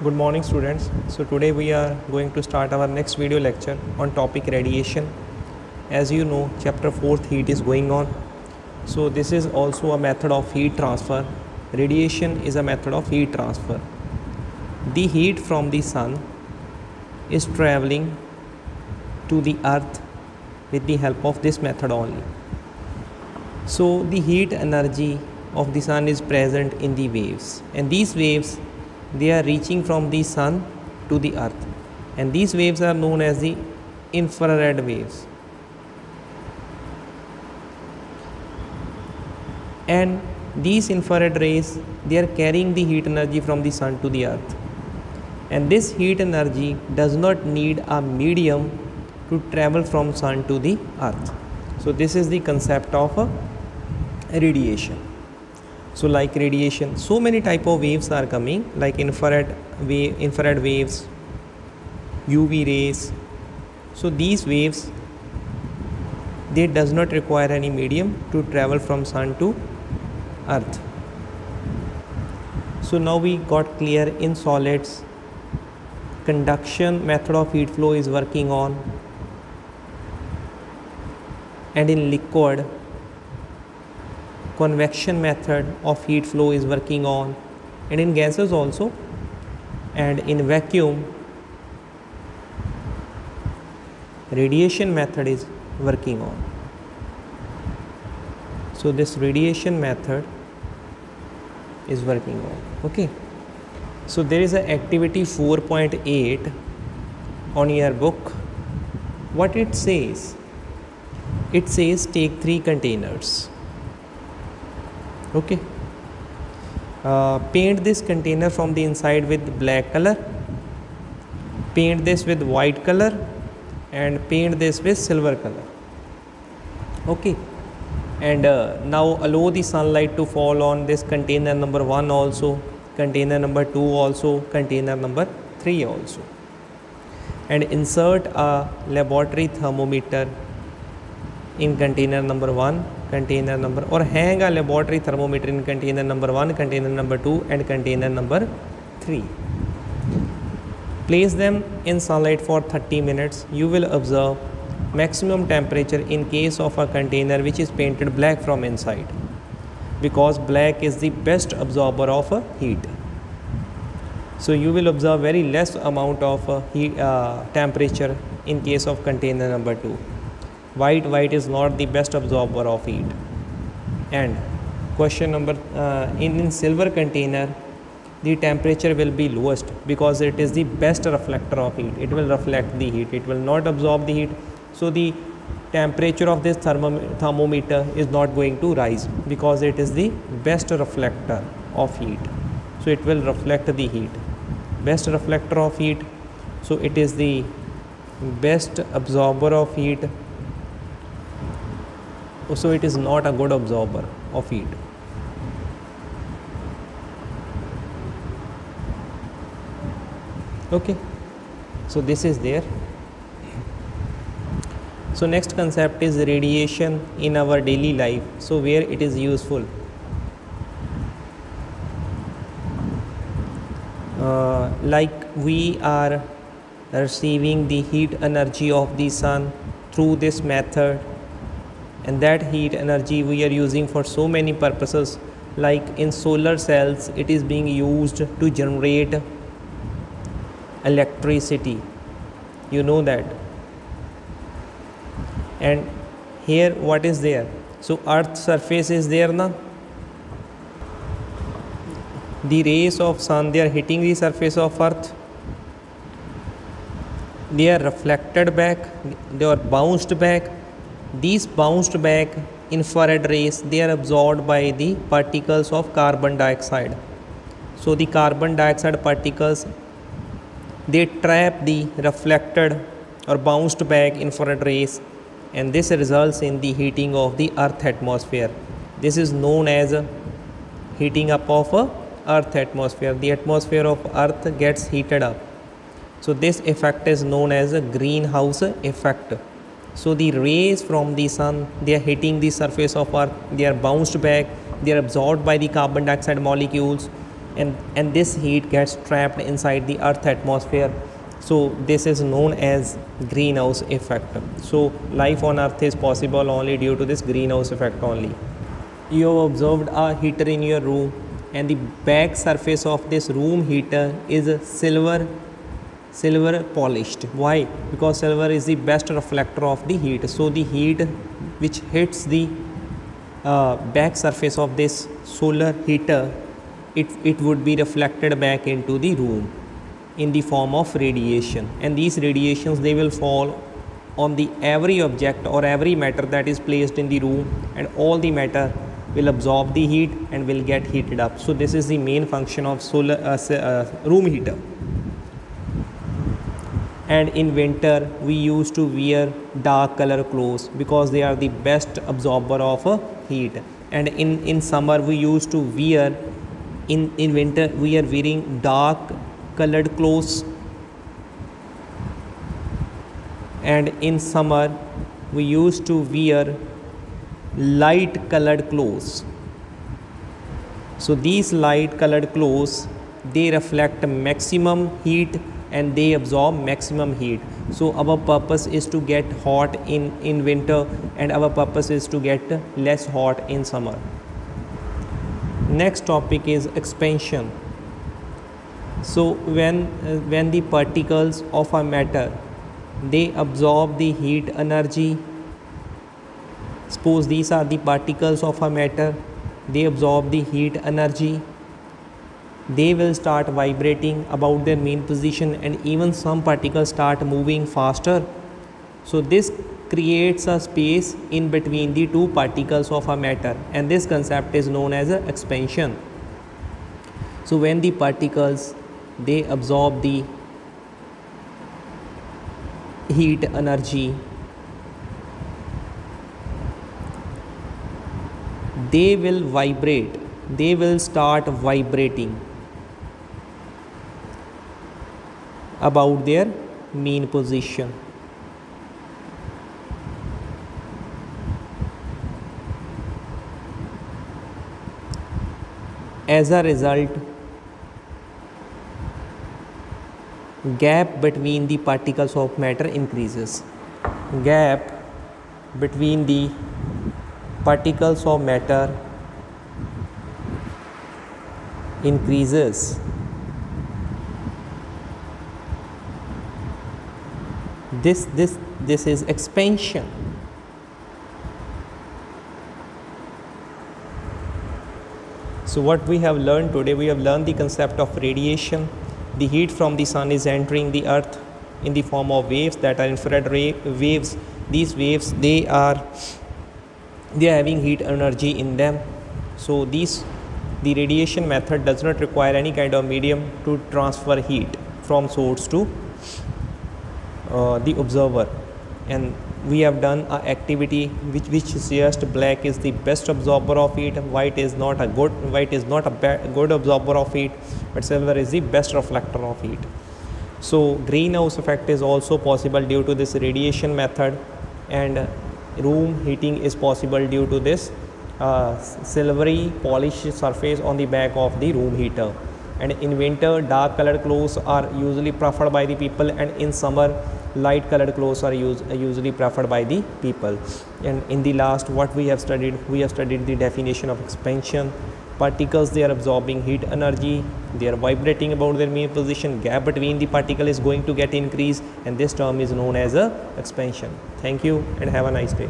Good morning students. So today we are going to start our next video lecture on topic radiation. As you know, chapter 4th heat is going on. So this is also a method of heat transfer. Radiation is a method of heat transfer. The heat from the sun is traveling to the earth with the help of this method only. So the heat energy of the sun is present in the waves, and these waves, they are reaching from the sun to the earth, and these waves are known as the infrared waves. And these infrared rays, they are carrying the heat energy from the sun to the earth, and this heat energy does not need a medium to travel from sun to the earth. So this is the concept of radiation. So like radiation, so many type of waves are coming, like infrared waves, UV rays. So these waves, they does not require any medium to travel from sun to earth. So now we got clear in solids, conduction method of heat flow is working on, and in liquid, convection method of heat flow is working on, and in gases also, and in vacuum, radiation method is working on. So this radiation method is working on. Okay, so there is a activity 4.8 on your book. What it says? It says take 3 containers. Okay, paint this container from the inside with black color, paint this with white color, and paint this with silver color. Okay, and now allow the sunlight to fall on this container number 1 also, container number 2 also, container number 3 also, and insert a laboratory thermometer in container number 1, container number, or hang a laboratory thermometer in container number 1, container number 2, and container number 3. Place them in sunlight for 30 minutes. You will observe maximum temperature in case of a container which is painted black from inside, because black is the best absorber of heat. So you will observe very less amount of temperature in case of container number 2. White is not the best absorber of heat. And question number in silver container, the temperature will be lowest because it is the best reflector of heat. It will reflect the heat, it will not absorb the heat. So the temperature of this thermometer is not going to rise because it is the best reflector of heat. So it will reflect the heat, best reflector of heat. So it is the best absorber of heat. So it is not a good absorber of heat. Okay, so this is there. So next concept is radiation in our daily life. So where it is useful? Like we are receiving the heat energy of the sun through this method, and that heat energy we are using for so many purposes. Like in solar cells, it is being used to generate electricity, you know that. And here what is there? So earth's surface is there now. The rays of sun, they are hitting the surface of earth, they are reflected back, they are bounced back. These bounced back infrared rays, they are absorbed by the particles of carbon dioxide. So the carbon dioxide particles, they trap the reflected or bounced back infrared rays, and this results in the heating of the earth atmosphere. This is known as heating up of earth atmosphere. The atmosphere of earth gets heated up. So this effect is known as a greenhouse effect. So the rays from the sun, they are hitting the surface of earth, they are bounced back, they are absorbed by the carbon dioxide molecules, and this heat gets trapped inside the earth atmosphere. So this is known as greenhouse effect. So life on earth is possible only due to this greenhouse effect only. You have observed a heater in your room, and the back surface of this room heater is silver polished. Why? Because silver is the best reflector of the heat. So the heat which hits the back surface of this solar heater, it would be reflected back into the room in the form of radiation, and these radiations, they will fall on the every object or every matter that is placed in the room, and all the matter will absorb the heat and will get heated up. So this is the main function of solar room heater. And in winter we used to wear dark color clothes because they are the best absorber of heat. And in summer we used to wear, in winter we are wearing dark colored clothes, and in summer we used to wear light colored clothes. So these light colored clothes, they reflect maximum heat and they absorb maximum heat. So our purpose is to get hot in winter, and our purpose is to get less hot in summer. Next topic is expansion. So when the particles of a matter, they absorb the heat energy. Suppose these are the particles of a matter, they absorb the heat energy, they will start vibrating about their mean position, and even some particles start moving faster. So this creates a space in between the two particles of a matter, and this concept is known as expansion. So when the particles, they absorb the heat energy, they will vibrate, they will start vibrating about their mean position. As a result, gap between the particles of matter increases. Gap between the particles of matter increases. This is expansion. So what we have learned today, we have learned the concept of radiation. The heat from the sun is entering the earth in the form of waves that are infrared waves. These waves, they are having heat energy in them. So the radiation method does not require any kind of medium to transfer heat from source to the observer. And we have done an activity which suggests black is the best absorber of heat, white is not a good absorber of heat, but silver is the best reflector of heat. So greenhouse effect is also possible due to this radiation method, and room heating is possible due to this silvery polished surface on the back of the room heater. And in winter, dark colored clothes are usually preferred by the people, and in summer, light colored clothes are usually preferred by the people. And in the last, what we have studied the definition of expansion. Particles, they are absorbing heat energy, they are vibrating about their mean position, gap between the particle is going to get increased, and this term is known as expansion. Thank you and have a nice day.